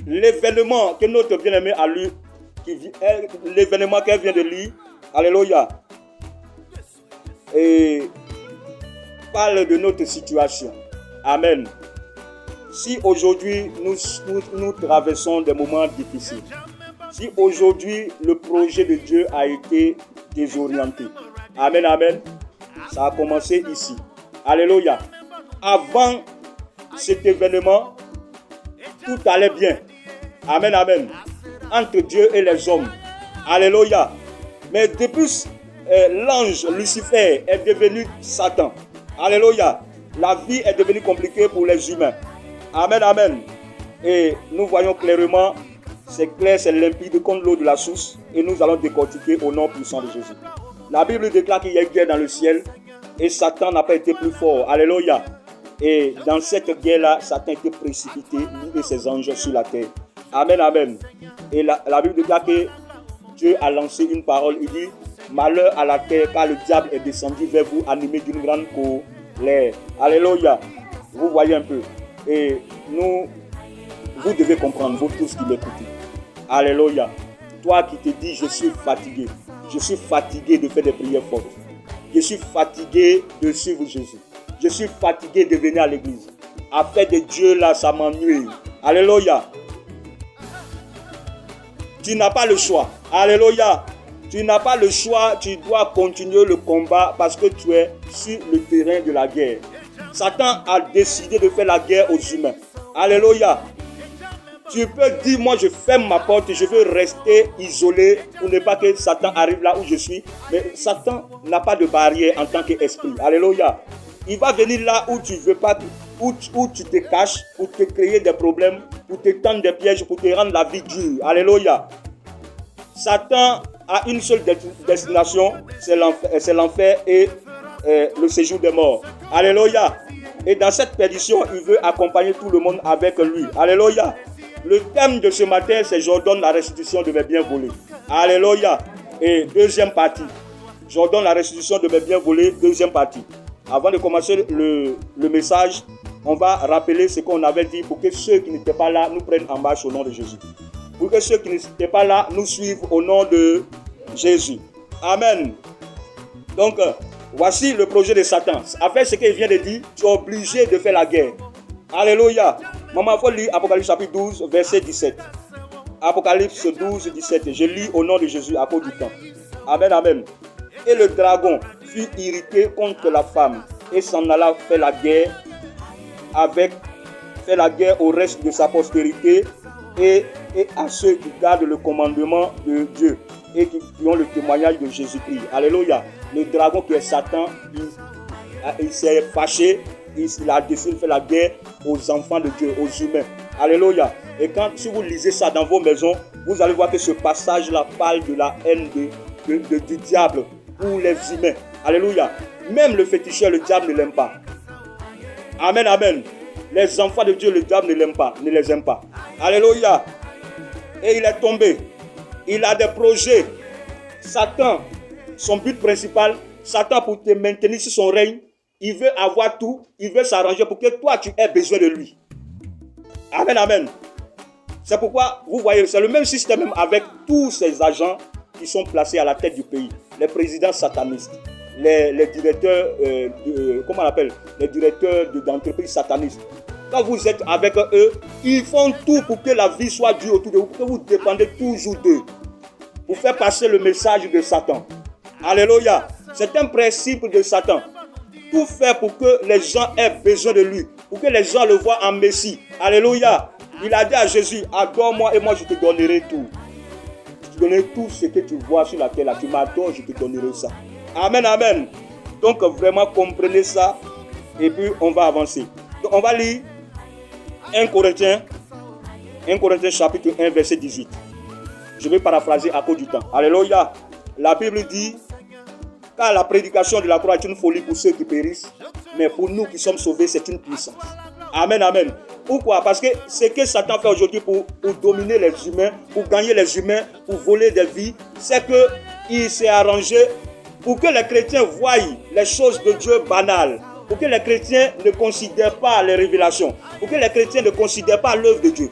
l'événement que notre bien-aimé a lu, l'événement qu'elle vient de lire, alléluia, et parle de notre situation. Amen. Si aujourd'hui nous traversons des moments difficiles, si aujourd'hui le projet de Dieu a été désorienté, amen, amen, ça a commencé ici. Alléluia. Avant cet événement, tout allait bien. Amen, amen. Entre Dieu et les hommes. Alléluia. Mais depuis l'ange Lucifer est devenu Satan. Alléluia. La vie est devenue compliquée pour les humains. Amen, amen. Et nous voyons clairement, c'est clair, c'est limpide comme l'eau de la source. Et nous allons décortiquer au nom puissant de Jésus. La Bible déclare qu'il y a une guerre dans le ciel. Et Satan n'a pas été plus fort. Alléluia. Et dans cette guerre-là, Satan a été précipité, lui et ses anges sur la terre. Amen, amen. Et la Bible déclare que Dieu a lancé une parole. Il dit, malheur à la terre, car le diable est descendu vers vous, animé d'une grande colère. Alléluia. Vous voyez un peu. Et vous devez comprendre, vous tous qui m'écoutez. Alléluia. Toi qui te dis, je suis fatigué. Je suis fatigué de faire des prières fortes. Je suis fatigué de suivre Jésus. Je suis fatigué de venir à l'église. À faire de Dieu là, ça m'ennuie. Alléluia. Tu n'as pas le choix. Alléluia. Tu n'as pas le choix. Tu dois continuer le combat parce que tu es sur le terrain de la guerre. Satan a décidé de faire la guerre aux humains. Alléluia. Tu peux dire, moi je ferme ma porte, je veux rester isolé pour ne pas que Satan arrive là où je suis. Mais Satan n'a pas de barrière en tant qu'esprit. Alléluia. Il va venir là où tu veux pas, où tu te caches, pour te créer des problèmes, pour te tendre des pièges, pour te rendre la vie dure. Alléluia. Satan a une seule destination, c'est l'enfer et le séjour des morts. Alléluia. Et dans cette perdition, il veut accompagner tout le monde avec lui. Alléluia. Le thème de ce matin, c'est j'ordonne la restitution de mes biens volés. Alléluia. Et deuxième partie. J'ordonne la restitution de mes biens volés. Deuxième partie. Avant de commencer le message, on va rappeler ce qu'on avait dit pour que ceux qui n'étaient pas là nous prennent en marche au nom de Jésus. Pour que ceux qui n'étaient pas là nous suivent au nom de Jésus. Amen. Donc, voici le projet de Satan. Avec ce qu'il vient de dire, tu es obligé de faire la guerre. Alléluia. Maman, il faut lire Apocalypse chapitre 12, verset 17. Apocalypse 12, 17. Je lis au nom de Jésus à cause du temps. Amen, amen. Et le dragon fut irrité contre la femme et s'en alla faire la guerre au reste de sa postérité et à ceux qui gardent le commandement de Dieu et qui ont le témoignage de Jésus-Christ. Alléluia. Le dragon qui est Satan, il s'est fâché, il a décidé de faire la guerre aux enfants de Dieu, aux humains. Alléluia. Et si vous lisez ça dans vos maisons, vous allez voir que ce passage-là parle de la haine du diable pour les humains. Alléluia. Même le féticheur, le diable ne l'aime pas. Amen, amen. Les enfants de Dieu, le diable ne l'aime pas, ne les aime pas. Alléluia. Et il est tombé. Il a des projets. Satan, son but principal, Satan pour te maintenir sur son règne, il veut avoir tout, il veut s'arranger pour que toi tu aies besoin de lui. Amen, amen. C'est pourquoi, vous voyez, c'est le même système même avec tous ces agents qui sont placés à la tête du pays. Les présidents satanistes, les directeurs, comment on appelle, les directeurs d'entreprises satanistes. Quand vous êtes avec eux, ils font tout pour que la vie soit dure autour de vous, pour que vous dépendez toujours d'eux, pour faire passer le message de Satan. Alléluia. C'est un principe de Satan. Tout faire pour que les gens aient besoin de lui, pour que les gens le voient en Messie. Alléluia. Il a dit à Jésus, adore-moi et moi je te donnerai tout. Je te donnerai tout ce que tu vois sur la terre là. Tu m'adores, je te donnerai ça. Amen, amen. Donc vraiment comprenez ça et puis on va avancer. Donc on va lire 1 Corinthiens chapitre 1 verset 18. Je vais paraphraser à cause du temps. Alléluia. La Bible dit, car la prédication de la croix est une folie pour ceux qui périssent, mais pour nous qui sommes sauvés, c'est une puissance. Amen, amen. Pourquoi? Parce que ce que Satan fait aujourd'hui pour dominer les humains, pour gagner les humains, pour voler des vies, c'est qu'il s'est arrangé pour que les chrétiens voient les choses de Dieu banales, pour que les chrétiens ne considèrent pas les révélations, pour que les chrétiens ne considèrent pas l'œuvre de Dieu.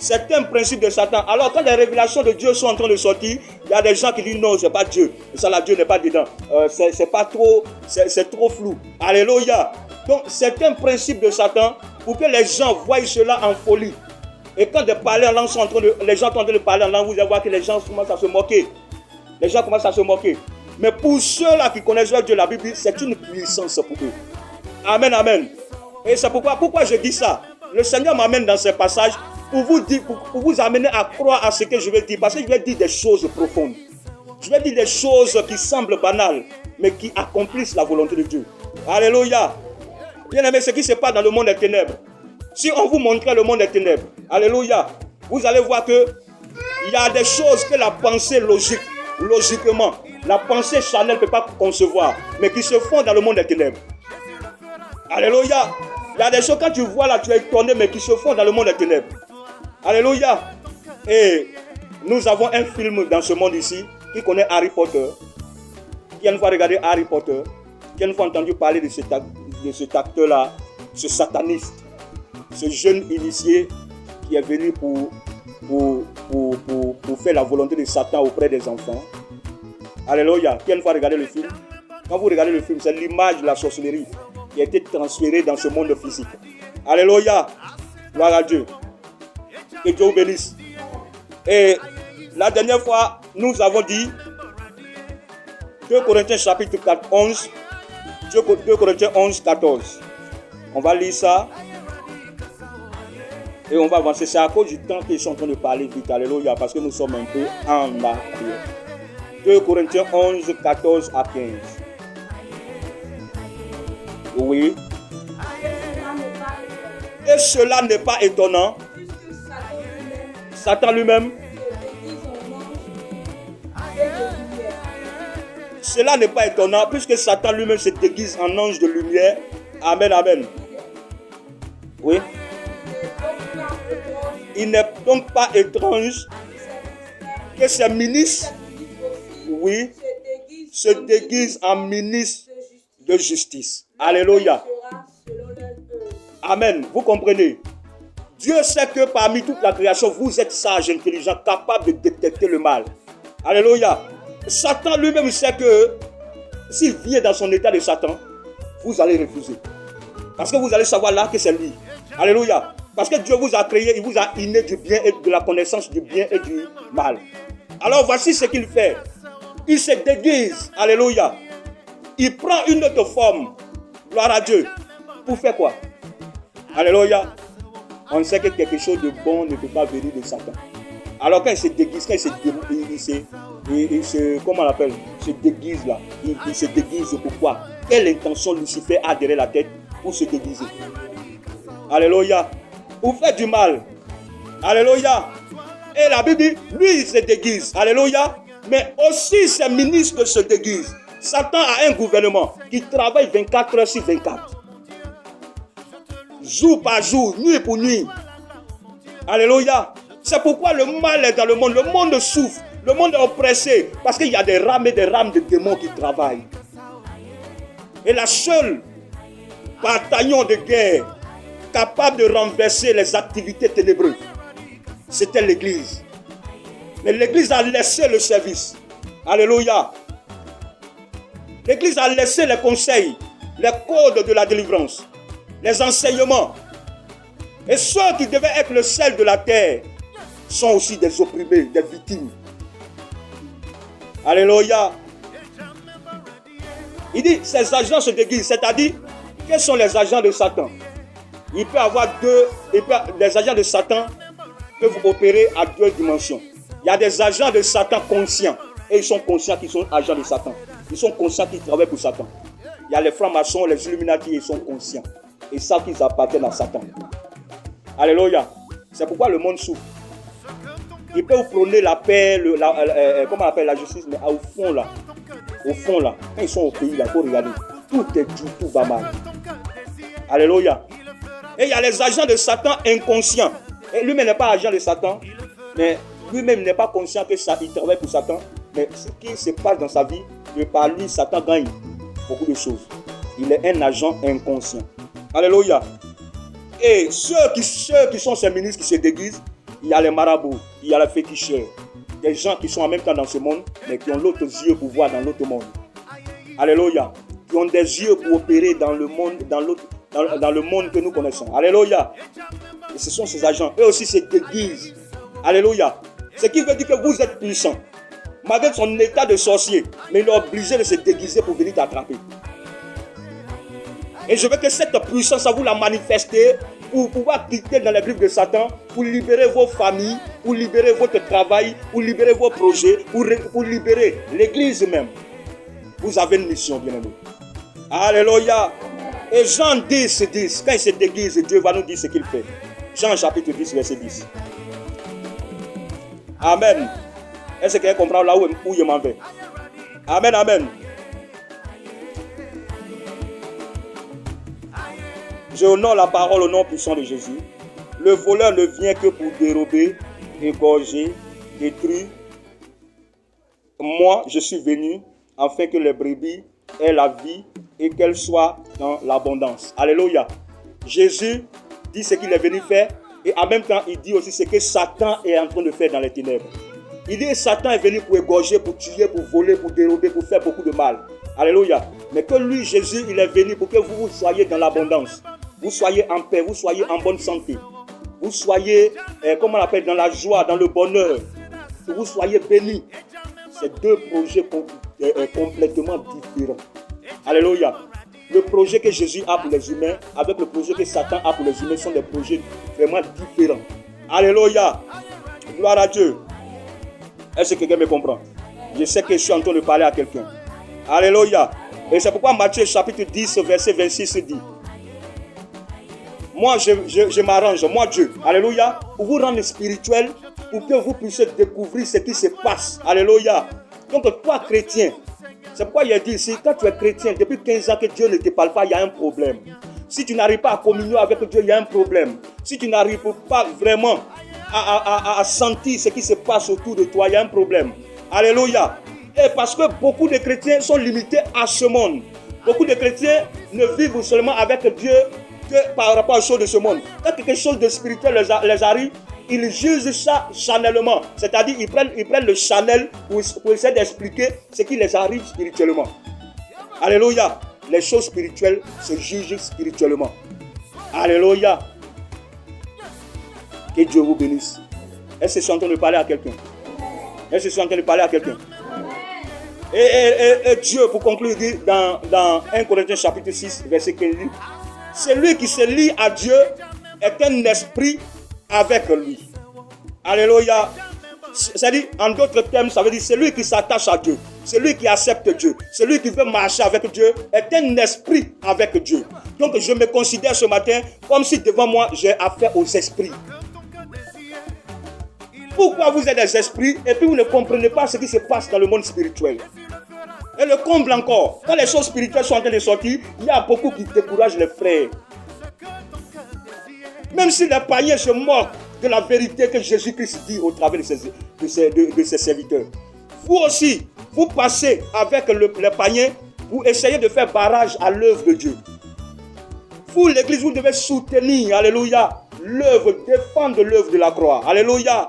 certains principes de Satan. Alors quand les révélations de Dieu sont en train de sortir, il y a des gens qui disent non, c'est pas Dieu. Ça là, Dieu n'est pas dedans. C'est pas trop, c'est trop flou. Alléluia. Donc certains principes de Satan, pour que les gens voient cela en folie. Et quand les gens sont en train de parler en langue, vous allez voir que les gens commencent à se moquer. Les gens commencent à se moquer. Mais pour ceux-là qui connaissent leur Dieu, la Bible, c'est une puissance pour eux. Amen, amen. Et c'est pourquoi je dis ça. Le Seigneur m'amène dans ces passages pour vous amener à croire à ce que je vais dire. Parce que je vais dire des choses profondes. Je vais dire des choses qui semblent banales, mais qui accomplissent la volonté de Dieu. Alléluia. Bien aimé, ce qui se passe dans le monde des ténèbres. Si on vous montrait le monde des ténèbres, alléluia, vous allez voir que il y a des choses que la pensée logiquement, la pensée charnelle ne peut pas concevoir, mais qui se font dans le monde des ténèbres. Alléluia. Il y a des choses, quand tu vois là, tu es étonné, mais qui se font dans le monde des ténèbres. Alléluia. Et nous avons un film dans ce monde ici, qui connaît Harry Potter, qui a une fois regardé Harry Potter, qui a une fois entendu parler de cet acteur-là, ce sataniste, ce jeune initié qui est venu pour faire la volonté de Satan auprès des enfants. Alléluia. Qui a une fois regardé le film? Quand vous regardez le film, c'est l'image de la sorcellerie qui a été transférée dans ce monde physique. Alléluia. Gloire à Dieu. Que Dieu vous bénisse. Et la dernière fois, nous avons dit 2 Corinthiens chapitre 4, 11. 2 Corinthiens 11, 14. On va lire ça. Et on va avancer. C'est à cause du temps qu'ils sont en train de parler vite. Alléluia. Parce que nous sommes un peu en arrière. 2 Corinthiens 11, 14 à 15. Oui. Et cela n'est pas étonnant. Satan lui-même. Cela n'est pas étonnant puisque Satan lui-même se déguise en ange de lumière. Amen, amen. Oui. Il n'est donc pas étrange que ces ministres, oui, se déguisent en ministres de justice. Alléluia. Amen. Vous comprenez? Dieu sait que parmi toute la création, vous êtes sages, intelligents, capables de détecter le mal. Alléluia. Satan lui-même sait que s'il vient dans son état de Satan, vous allez refuser. Parce que vous allez savoir là que c'est lui. Alléluia. Parce que Dieu vous a créé, il vous a inné du bien et de la connaissance du bien et du mal. Alors voici ce qu'il fait. Il se déguise. Alléluia. Il prend une autre forme. Gloire à Dieu. Pour faire quoi? Alléluia. On sait que quelque chose de bon ne peut pas venir de Satan. Alors quand il se déguise, quand il se déguise là. Il se déguise pourquoi? Quelle intention Lucifer a derrière la tête pour se déguiser? Alléluia. Pour faire du mal. Alléluia. Et la Bible dit, lui il se déguise. Alléluia. Mais aussi ses ministres se déguisent. Satan a un gouvernement qui travaille 24 heures sur 24. Jour par jour, nuit pour nuit. Alléluia. C'est pourquoi le mal est dans le monde. Le monde souffre. Le monde est oppressé. Parce qu'il y a des rames et des rames de démons qui travaillent. Et la seule bataillon de guerre capable de renverser les activités ténébreuses, c'était l'Église. Mais l'Église a laissé le service. Alléluia. L'Église a laissé les conseils, les codes de la délivrance, les enseignements. Et ceux qui devaient être le sel de la terre sont aussi des opprimés, des victimes. Alléluia. Il dit, ces agents se déguisent, c'est-à-dire, quels sont les agents de Satan? Il peut y avoir les agents de Satan peuvent opérer à deux dimensions. Il y a des agents de Satan conscients, et ils sont conscients qu'ils sont agents de Satan. Ils sont conscients qu'ils travaillent pour Satan. Il y a les francs-maçons, les Illuminati, ils sont conscients. Ils savent qu'ils appartiennent à Satan. Alléluia. C'est pourquoi le monde souffre. Ils peuvent prôner la paix, comment on appelle la justice, mais au fond là, quand ils sont au pays, là, il faut regarder. Tout est dit, tout va mal. Alléluia. Et il y a les agents de Satan inconscients. Et lui-même n'est pas agent de Satan, mais lui-même n'est pas conscient qu'il travaille pour Satan. Mais ce qui se passe dans sa vie, par lui, Satan gagne beaucoup de choses. Il est un agent inconscient. Alléluia. Et ceux qui sont ces ministres qui se déguisent, il y a les marabouts, il y a les féticheurs. Des gens qui sont en même temps dans ce monde, mais qui ont l'autre yeux pour voir dans l'autre monde. Alléluia. Qui ont des yeux pour opérer dans le monde, dans le monde que nous connaissons. Alléluia. Et ce sont ces agents. Eux aussi se déguisent. Alléluia. Ce qui veut dire que vous êtes puissant. Malgré son état de sorcier, mais il est obligé de se déguiser pour venir t'attraper. Et je veux que cette puissance, vous la manifestez pour pouvoir quitter dans les griffes de Satan, pour libérer vos familles, pour libérer votre travail, pour libérer vos projets, pour libérer l'église même. Vous avez une mission, bien-aimés. Alléluia. Et Jean 10, quand il se déguise, Dieu va nous dire ce qu'il fait. Jean chapitre 10, verset 10. Amen. Est-ce que quelqu'un comprend là où je m'en vais? Amen, amen. Je honore la parole au nom puissant de Jésus. Le voleur ne vient que pour dérober, égorger, détruire. Moi, je suis venu afin que les brebis aient la vie et qu'elles soient dans l'abondance. Alléluia. Jésus dit ce qu'il est venu faire et en même temps, il dit aussi ce que Satan est en train de faire dans les ténèbres. Il dit que Satan est venu pour égorger, pour tuer, pour voler, pour dérober, pour faire beaucoup de mal. Alléluia. Mais que lui, Jésus, il est venu pour que vous soyez dans l'abondance. Vous soyez en paix, vous soyez en bonne santé. Vous soyez, comment on appelle, dans la joie, dans le bonheur. Que vous soyez bénis. C'est deux projets complètement différents. Alléluia. Le projet que Jésus a pour les humains avec le projet que Satan a pour les humains sont des projets vraiment différents. Alléluia. Gloire à Dieu. Est-ce que quelqu'un me comprend? Je sais que je suis en train de parler à quelqu'un. Alléluia. Et c'est pourquoi Matthieu chapitre 10, verset 26 dit: moi, je m'arrange, moi Dieu, alléluia, pour vous rendre spirituel, pour que vous puissiez découvrir ce qui se passe. Alléluia. Donc, toi, chrétien, c'est pourquoi il a dit ici, quand tu es chrétien, depuis 15 ans que Dieu ne te parle pas, il y a un problème. Si tu n'arrives pas à communier avec Dieu, il y a un problème. Si tu n'arrives pas vraiment à sentir ce qui se passe autour de toi, il y a un problème. Alléluia. Et parce que beaucoup de chrétiens sont limités à ce monde. Beaucoup de chrétiens ne vivent seulement avec Dieu que par rapport aux choses de ce monde. Quand quelque chose de spirituel les arrive, ils jugent ça chanellement. C'est-à-dire ils prennent le chanel pour essayer d'expliquer ce qui les arrive spirituellement. Alléluia. Les choses spirituelles se jugent spirituellement. Alléluia. Que Dieu vous bénisse. Est-ce que je suis en train de parler à quelqu'un? Est-ce que je suis en train de parler à quelqu'un? Et Dieu, pour conclure, dit dans 1 Corinthiens chapitre 6, verset 15, celui qui se lie à Dieu est un esprit avec lui. Alléluia. C'est-à-dire, en d'autres termes, ça veut dire celui qui s'attache à Dieu, celui qui accepte Dieu, celui qui veut marcher avec Dieu est un esprit avec Dieu. Donc, je me considère ce matin comme si devant moi, j'ai affaire aux esprits. Pourquoi vous êtes des esprits et puis vous ne comprenez pas ce qui se passe dans le monde spirituel? Et le comble encore, quand les choses spirituelles sont en train de sortir, il y a beaucoup qui découragent les frères. Même si les païens se moquent de la vérité que Jésus-Christ dit au travers de ses serviteurs. Vous aussi, vous passez avec les païens pour essayer de faire barrage à l'œuvre de Dieu. Vous, l'église, vous devez soutenir, alléluia, l'œuvre, défendre l'œuvre de la croix. Alléluia.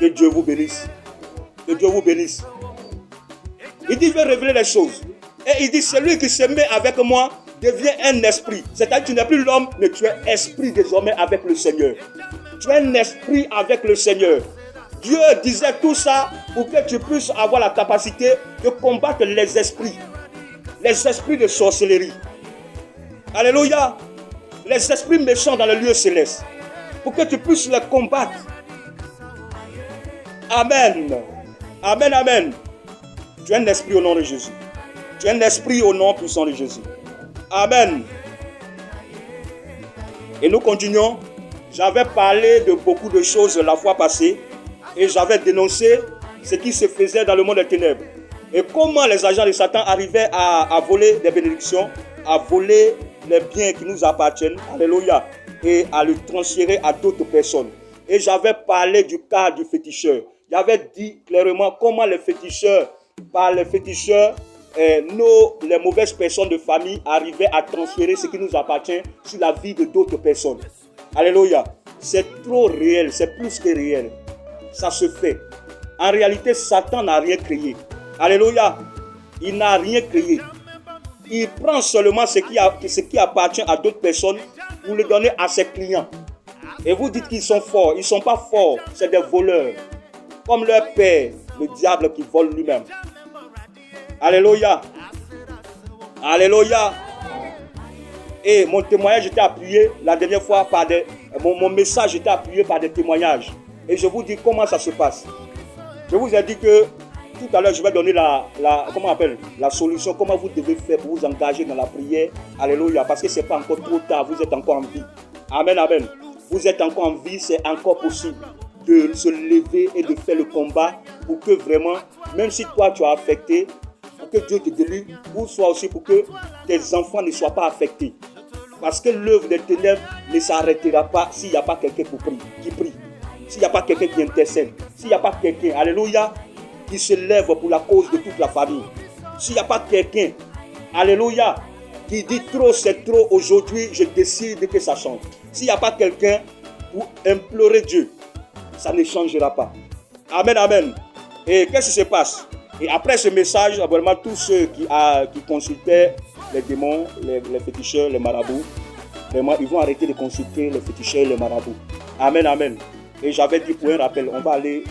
Que Dieu vous bénisse. Que Dieu vous bénisse. Il dit, je vais révéler les choses. Et il dit, celui qui se met avec moi devient un esprit. C'est-à-dire, tu n'es plus l'homme, mais tu es esprit désormais avec le Seigneur. Tu es un esprit avec le Seigneur. Dieu disait tout ça pour que tu puisses avoir la capacité de combattre les esprits de sorcellerie. Alléluia. Les esprits méchants dans le lieu céleste. Pour que tu puisses les combattre. Amen. Amen, amen. Tu es un esprit au nom de Jésus. Tu es un esprit au nom puissant de Jésus. Amen. Et nous continuons. J'avais parlé de beaucoup de choses la fois passée et j'avais dénoncé ce qui se faisait dans le monde des ténèbres. Et comment les agents de Satan arrivaient à voler des bénédictions, à voler les biens qui nous appartiennent. Alléluia. Et à le transférer à d'autres personnes. Et j'avais parlé du cas du féticheur. J'avais dit clairement comment les féticheurs, par les féticheurs, les mauvaises personnes de famille arrivaient à transférer ce qui nous appartient sur la vie de d'autres personnes. Alléluia. c'est trop réel, c'est plus que réel. Ça se fait. En réalité, Satan n'a rien créé. Alléluia. Il n'a rien créé. Il prend seulement ce qui appartient à d'autres personnes pour le donner à ses clients. Et vous dites qu'ils sont forts. Ils ne sont pas forts. C'est des voleurs. Comme leur père, le diable qui vole lui-même. Alléluia. Alléluia. Et mon témoignage était appuyé la dernière fois par mon message était appuyé par des témoignages. Et je vous dis comment ça se passe. Je vous ai dit que tout à l'heure, je vais donner la solution, comment vous devez faire pour vous engager dans la prière. Alléluia. Parce que ce n'est pas encore trop tard, vous êtes encore en vie. Amen, amen. Vous êtes encore en vie, c'est encore possible de se lever et de faire le combat pour que vraiment, même si toi tu as affecté, pour que Dieu te délivre, ou soit aussi pour que tes enfants ne soient pas affectés. Parce que l'œuvre des ténèbres ne s'arrêtera pas s'il n'y a pas quelqu'un qui prie. S'il n'y a pas quelqu'un qui intercède. S'il n'y a pas quelqu'un, alléluia, qui se lève pour la cause de toute la famille. S'il n'y a pas quelqu'un, alléluia, qui dit trop c'est trop, aujourd'hui je décide que ça change. S'il n'y a pas quelqu'un pour implorer Dieu, ça ne changera pas. Amen, amen. Et qu'est-ce qui se passe? Et après ce message, vraiment tous ceux qui consultaient les démons, les féticheurs, les marabouts, vraiment ils vont arrêter de consulter les féticheurs et les marabouts. Amen, amen. Et j'avais dit pour un rappel, on va aller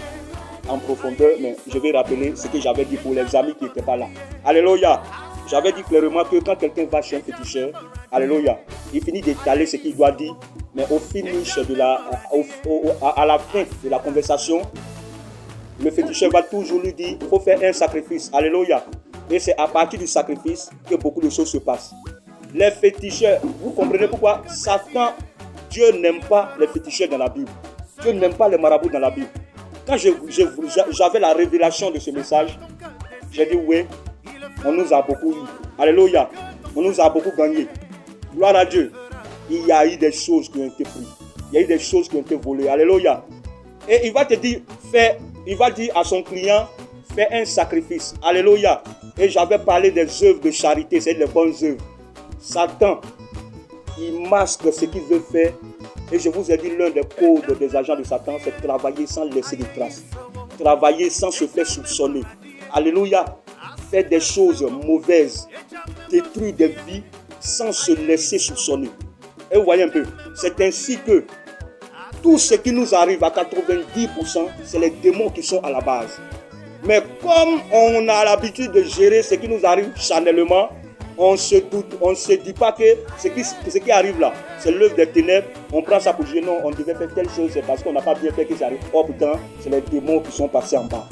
en profondeur, mais je vais rappeler ce que j'avais dit pour les amis qui n'étaient pas là. Alléluia. J'avais dit clairement que quand quelqu'un va chez un féticheur, alléluia, il finit d'étaler ce qu'il doit dire, mais au finish à la fin de la conversation, le féticheur va toujours lui dire qu'il faut faire un sacrifice. Alléluia. Et c'est à partir du sacrifice que beaucoup de choses se passent. Les féticheurs, vous comprenez pourquoi Satan, Dieu n'aime pas les féticheurs dans la Bible. Dieu n'aime pas les marabouts dans la Bible. Quand j'avais la révélation de ce message, j'ai dit oui, on nous a beaucoup eu. Alléluia. On nous a beaucoup gagné. Gloire à Dieu. Il y a eu des choses qui ont été prises. Il y a eu des choses qui ont été volées. Alléluia. Et il va te dire, il va dire à son client, fais un sacrifice. Alléluia. Et j'avais parlé des œuvres de charité, c'est les bonnes œuvres. Satan, il masque ce qu'il veut faire. Et je vous ai dit, l'un des codes des agents de Satan, c'est travailler sans laisser de traces. Travailler sans se faire soupçonner. Alléluia. Faire des choses mauvaises. Détruire des vies sans se laisser soupçonner. Et vous voyez un peu, c'est ainsi que tout ce qui nous arrive à 90%, c'est les démons qui sont à la base. Mais comme on a l'habitude de gérer ce qui nous arrive charnellement, on se doute, on ne se dit pas que ce qui arrive là, c'est l'œuvre des ténèbres. On prend ça pour dire non, on devait faire telle chose, c'est parce qu'on n'a pas bien fait que ça arrive. Oh putain, c'est les démons qui sont passés en bas.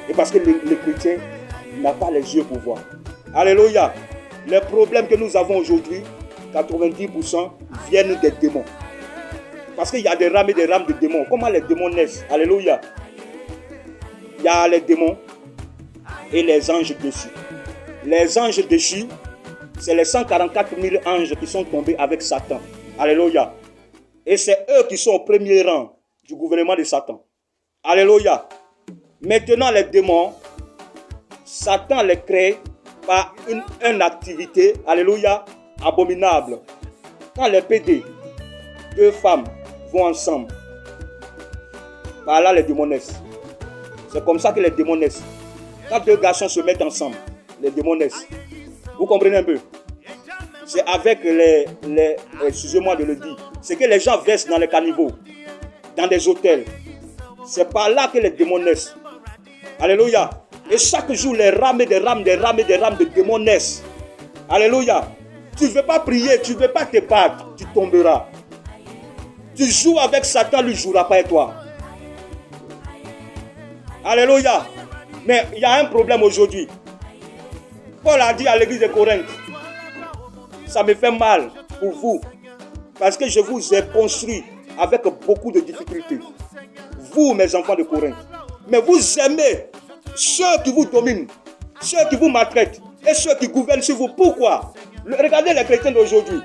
Et parce que les chrétiens n'ont pas les yeux pour voir. Alléluia. Les problèmes que nous avons aujourd'hui, 90% viennent des démons. Parce qu'il y a des rames et des rames de démons. Comment les démons naissent? Alléluia. Il y a les démons et les anges déchus. Les anges déchus, c'est les 144 000 anges qui sont tombés avec Satan. Alléluia. Et c'est eux qui sont au premier rang du gouvernement de Satan. Alléluia. Maintenant, les démons, Satan les crée par une activité, alléluia, abominable. Quand les PD, deux femmes, vont ensemble, par là les démons naissent. C'est comme ça que les démons naissent. Quand deux garçons se mettent ensemble, les démons naissent. Vous comprenez un peu? C'est avec excusez-moi de le dire, c'est que les gens versent dans les caniveaux, dans des hôtels. C'est par là que les démons naissent. Alléluia. Et chaque jour, les rames et des rames, des rames et des rames de démons naissent. Alléluia. Tu ne veux pas prier, tu ne veux pas te battre, tu tomberas. Tu joues avec Satan, lui ne jouera pas avec toi. Alléluia. Mais il y a un problème aujourd'hui. Paul a dit à l'église de Corinthe, ça me fait mal pour vous, parce que je vous ai construit avec beaucoup de difficultés. Vous, mes enfants de Corinthe. Mais vous aimez ceux qui vous dominent, ceux qui vous maltraitent et ceux qui gouvernent sur vous. Pourquoi? Regardez les chrétiens d'aujourd'hui.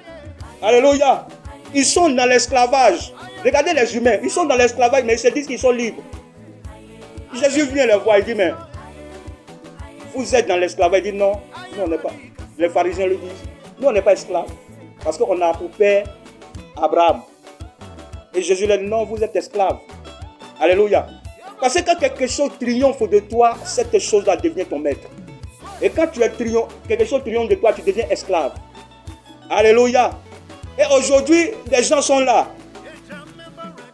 Alléluia. Ils sont dans l'esclavage. Regardez les humains. Ils sont dans l'esclavage, mais ils se disent qu'ils sont libres. Jésus vient les voir et dit, mais vous êtes dans l'esclavage. Il dit, non, nous on n'est pas. Les pharisiens le disent. Nous on n'est pas esclaves. Parce qu'on a pour père Abraham. Et Jésus leur dit, non, vous êtes esclaves. Alléluia. Parce que quand quelque chose triomphe de toi, cette chose-là devient ton maître. Et quand quelque chose triomphe de toi, tu deviens esclave. Alléluia. Et aujourd'hui, des gens sont là.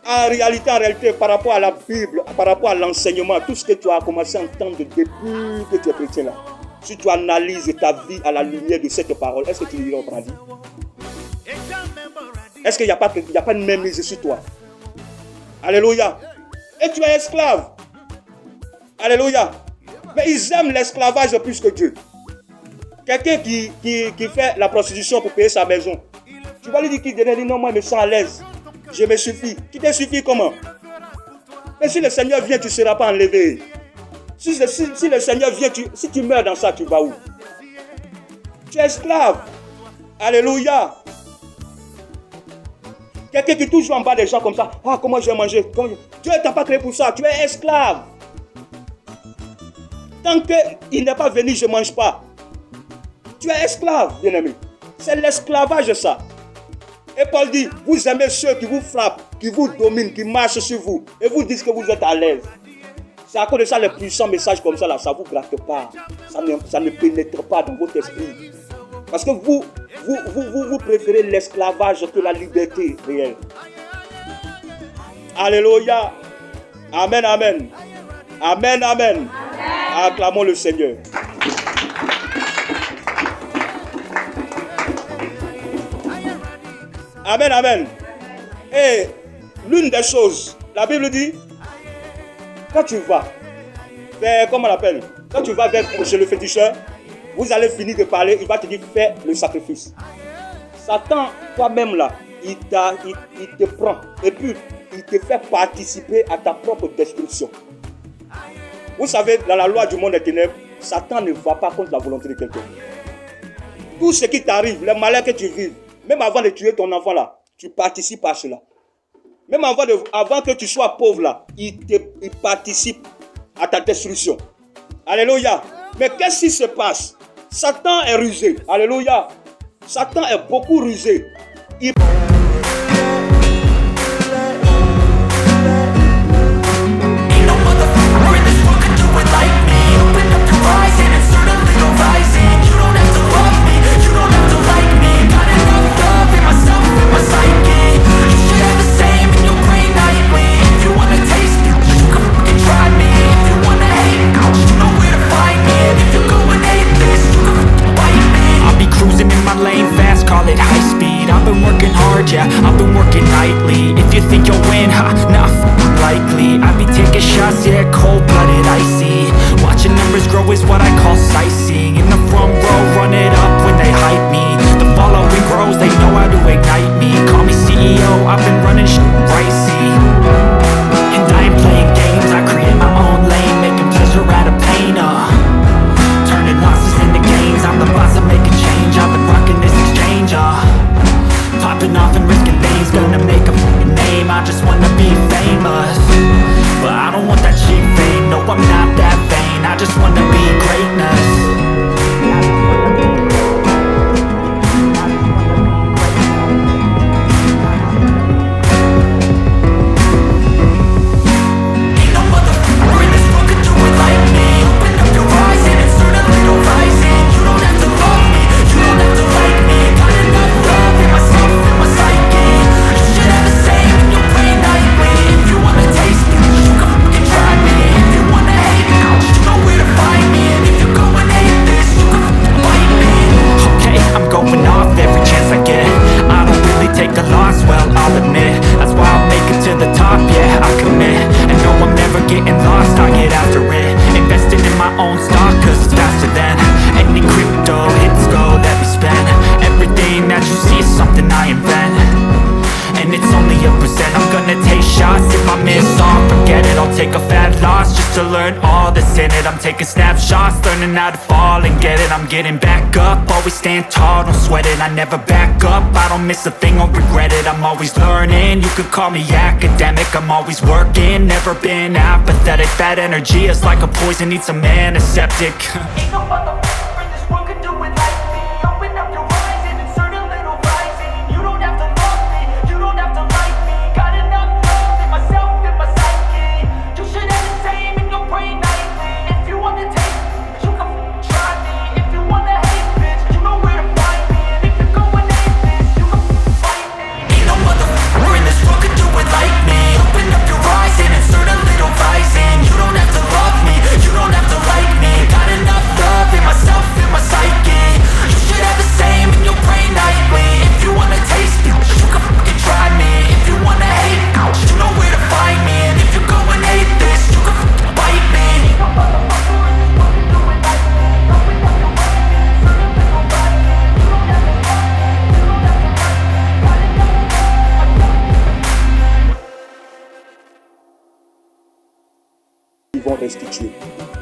En réalité, par rapport à la Bible, par rapport à l'enseignement, tout ce que tu as commencé à entendre depuis que tu es chrétien là, si tu analyses ta vie à la lumière de cette parole, est-ce que tu iras au paradis? Est-ce qu'il n'y a pas de mémise sur toi? Alléluia. Et tu es esclave. Alléluia. Mais ils aiment l'esclavage plus que Dieu. Quelqu'un qui fait la prostitution pour payer sa maison, tu vas lui dire qu'il dit non, moi je me sens à l'aise. Je me suffis. Tu te suffis comment? Mais si le Seigneur vient, tu ne seras pas enlevé. Si le Seigneur vient, si tu meurs dans ça, tu vas où? Tu es esclave. Alléluia. Quelqu'un qui touche en bas des gens comme ça. Ah, comment je vais manger? Dieu ne t'a pas créé pour ça. Tu es esclave. Tant qu'il n'est pas venu, je ne mange pas. Tu es esclave, bien-aimé. C'est l'esclavage, ça. Et Paul dit, vous aimez ceux qui vous frappent, qui vous dominent, qui marchent sur vous, et vous dites que vous êtes à l'aise. C'est à cause de ça, les puissants messages comme ça, là, ça ne vous gratte pas. Ça ne pénètre pas dans votre esprit. Parce que vous préférez l'esclavage que la liberté réelle. Alléluia. Amen, amen. Amen, amen. Acclamons le Seigneur. Amen, amen. Et l'une des choses, la Bible dit, quand tu vas vers, comment on l'appelle, quand tu vas chez le féticheur, vous allez finir de parler, il va te dire, fais le sacrifice. Satan, toi-même là, il te prend et puis il te fait participer à ta propre destruction. Vous savez, dans la loi du monde des ténèbres, Satan ne va pas contre la volonté de quelqu'un. Tout ce qui t'arrive, les malheurs que tu vis, même avant de tuer ton enfant là, tu participes à cela. Même avant que tu sois pauvre là, il participe à ta destruction. Alléluia. Mais qu'est-ce qui se passe? Satan est rusé. Alléluia. Satan est beaucoup rusé. Yeah, I've been working nightly. If you think you'll win, not likely. I be taking shots, yeah, cold-blooded, icy. Watching numbers grow is what I call sightseeing. In the front row, run it up when they hype me. The following grows, they know how to ignite me. Call me CEO, I've been running shit ricey. And I ain't playing games, I create my own lane, making pleasure out of pain, turning losses into gains. I'm the boss, I'm making change. I've been rocking this exchange, popping off and risking things, gonna make a name. I just wanna be famous, but I don't want that cheap fame. No, I'm not that vain. I just wanna be greatness. I'm taking snapshots, learning how to fall and get it. I'm getting back up, always stand tall, don't sweat it. I never back up, I don't miss a thing, I'll regret it. I'm always learning, you could call me academic. I'm always working, never been apathetic. That energy is like a poison, needs some antiseptic. Ain't no motherfucker in this world could do it like me. Open up your eyes and insert a little rising. You don't have to love me, you don't have to like me. Got enough vont restituer.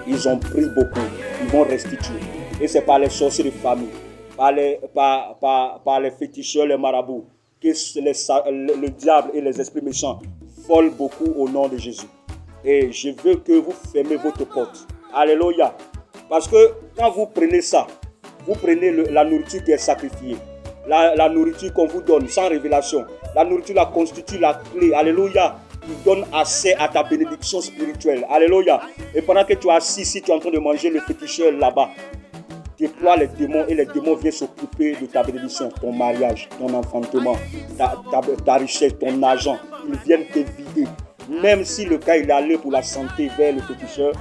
Ils ont pris beaucoup, ils vont restituer. Et c'est par les sorciers de famille, par les féticheurs, les marabouts, que le diable et les esprits méchants volent beaucoup au nom de Jésus. Et je veux que vous fermez votre porte. Alléluia. Parce que quand vous prenez ça, vous prenez la nourriture qui est sacrifiée. La nourriture qu'on vous donne sans révélation. La nourriture la constitue la clé. Alléluia. Qui donne accès à ta bénédiction spirituelle. Alléluia. Et pendant que tu es assis ici, tu es en train de manger le féticheur là-bas. Déploie les démons et les démons viennent s'occuper de ta bénédiction, ton mariage, ton enfantement, ta richesse, ton argent. Ils viennent te vider. Même si le cas il est allé pour la santé vers le féticheur,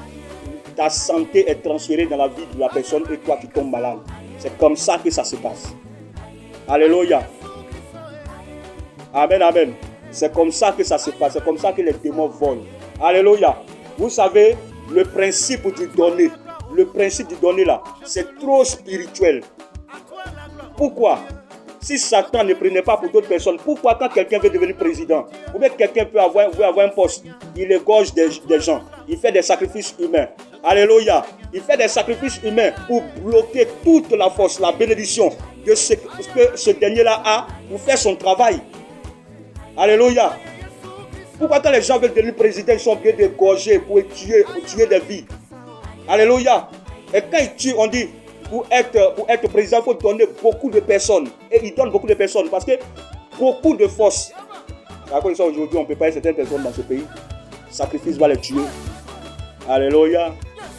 ta santé est transférée dans la vie de la personne et toi tu tombes malade. C'est comme ça que ça se passe. Alléluia. Amen, amen. C'est comme ça que ça se passe. C'est comme ça que les démons volent. Alléluia. Vous savez, le principe du donner. Le principe du donner là, c'est trop spirituel. Pourquoi? Si Satan ne prenait pas pour d'autres personnes, pourquoi quand quelqu'un veut devenir président, ou bien quelqu'un veut avoir un poste, il égorge des gens, il fait des sacrifices humains. Alléluia. Il fait des sacrifices humains pour bloquer toute la force, la bénédiction de ce que ce dernier-là a pour faire son travail. Alléluia. Pourquoi quand les gens veulent devenir président, ils sont bien dégorgés pour tuer des vies. Alléluia. Et quand ils tuent, on dit, pour être président, il faut donner beaucoup de personnes. Et ils donnent beaucoup de personnes parce que beaucoup de forces. À cause de ça, aujourd'hui, on ne peut pas y certaines personnes dans ce pays. Sacrifice va les tuer. Alléluia.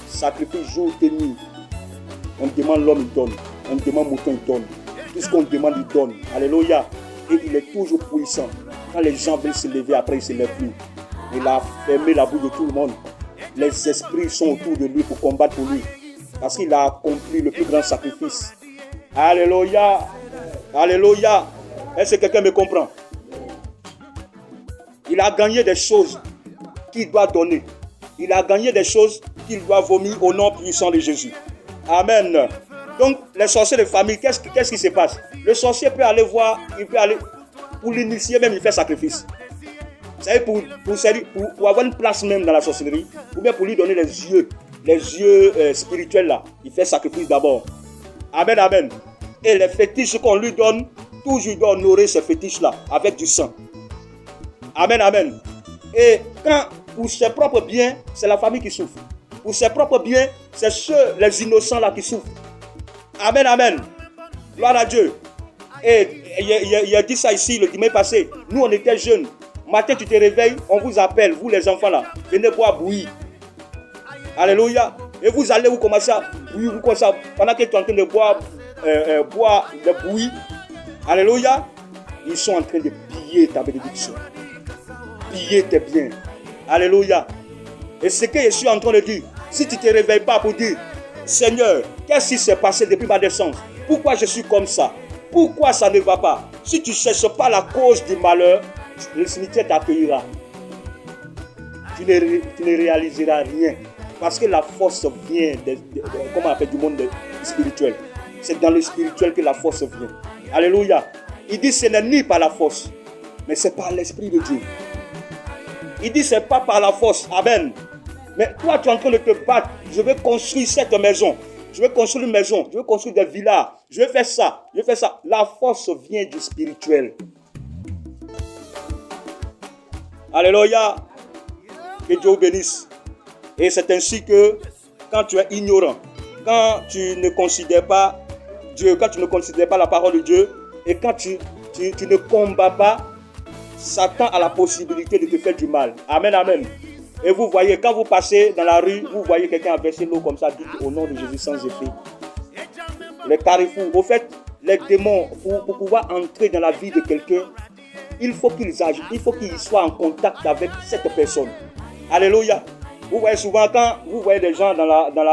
Sacrifice jour et nuit. On demande l'homme, il donne. On demande mouton, il donne. Tout ce qu'on demande, il donne. Alléluia. Et il est toujours puissant. Quand les gens veulent se lever, après, ils ne se lèvent plus. Il a fermé la bouche de tout le monde. Les esprits sont autour de lui pour combattre pour lui. Parce qu'il a accompli le plus grand sacrifice. Alléluia. Alléluia. Est-ce que quelqu'un me comprend? Il a gagné des choses qu'il doit donner. Il a gagné des choses qu'il doit vomir au nom puissant de Jésus. Amen. Donc, les sorciers de famille, qu'est-ce qui se passe? Le sorcier peut aller voir, il peut aller, pour l'initier même, il fait sacrifice. Vous savez, pour avoir une place même dans la sorcellerie, ou bien pour lui donner les yeux spirituels là, il fait sacrifice d'abord. Amen, amen. Et les fétiches qu'on lui donne, toujours il doit honorer ces fétiches là, avec du sang. Amen, amen. Et quand, pour ses propres biens, c'est la famille qui souffre. Pour ses propres biens, c'est les innocents là qui souffrent. Amen, amen. Gloire à Dieu. Et il a dit ça ici le dimanche passé. Nous, on était jeunes. Matin, tu te réveilles, on vous appelle, vous les enfants là, venez boire bouillie. Alléluia. Et vous allez vous commencer à bouillir, pendant que tu es en train de boire des bouillies. Alléluia. Ils sont en train de piller ta bénédiction. Piller tes biens. Alléluia. Et ce que je suis en train de dire, si tu ne te réveilles pas pour dire, Seigneur, qu'est-ce qui s'est passé depuis ma naissance? Pourquoi je suis comme ça? Pourquoi ça ne va pas? Si tu ne cherches pas la cause du malheur, le cimetière t'accueillera. Tu ne réaliseras rien. Parce que la force vient comment on appelle, du monde spirituel. C'est dans le spirituel que la force vient. Alléluia. Il dit ce n'est ni par la force, mais c'est par l'Esprit de Dieu. Il dit ce n'est pas par la force. Amen. Mais toi, tu es en train de te battre. Je vais construire cette maison. Je vais construire une maison. Je vais construire des villas. Je vais faire ça. Je vais faire ça. La force vient du spirituel. Alléluia. Que Dieu vous bénisse. Et c'est ainsi que quand tu es ignorant, quand tu ne considères pas Dieu, quand tu ne considères pas la parole de Dieu, et quand tu ne combats pas, Satan a la possibilité de te faire du mal. Amen, amen. Et vous voyez, quand vous passez dans la rue, vous voyez quelqu'un verser l'eau comme ça, dites au nom de Jésus sans effet. Les carrefours, au fait, les démons, pour pouvoir entrer dans la vie de quelqu'un, il faut qu'ils agissent, il faut qu'ils soient en contact avec cette personne. Alléluia. Vous voyez souvent quand vous voyez des gens dans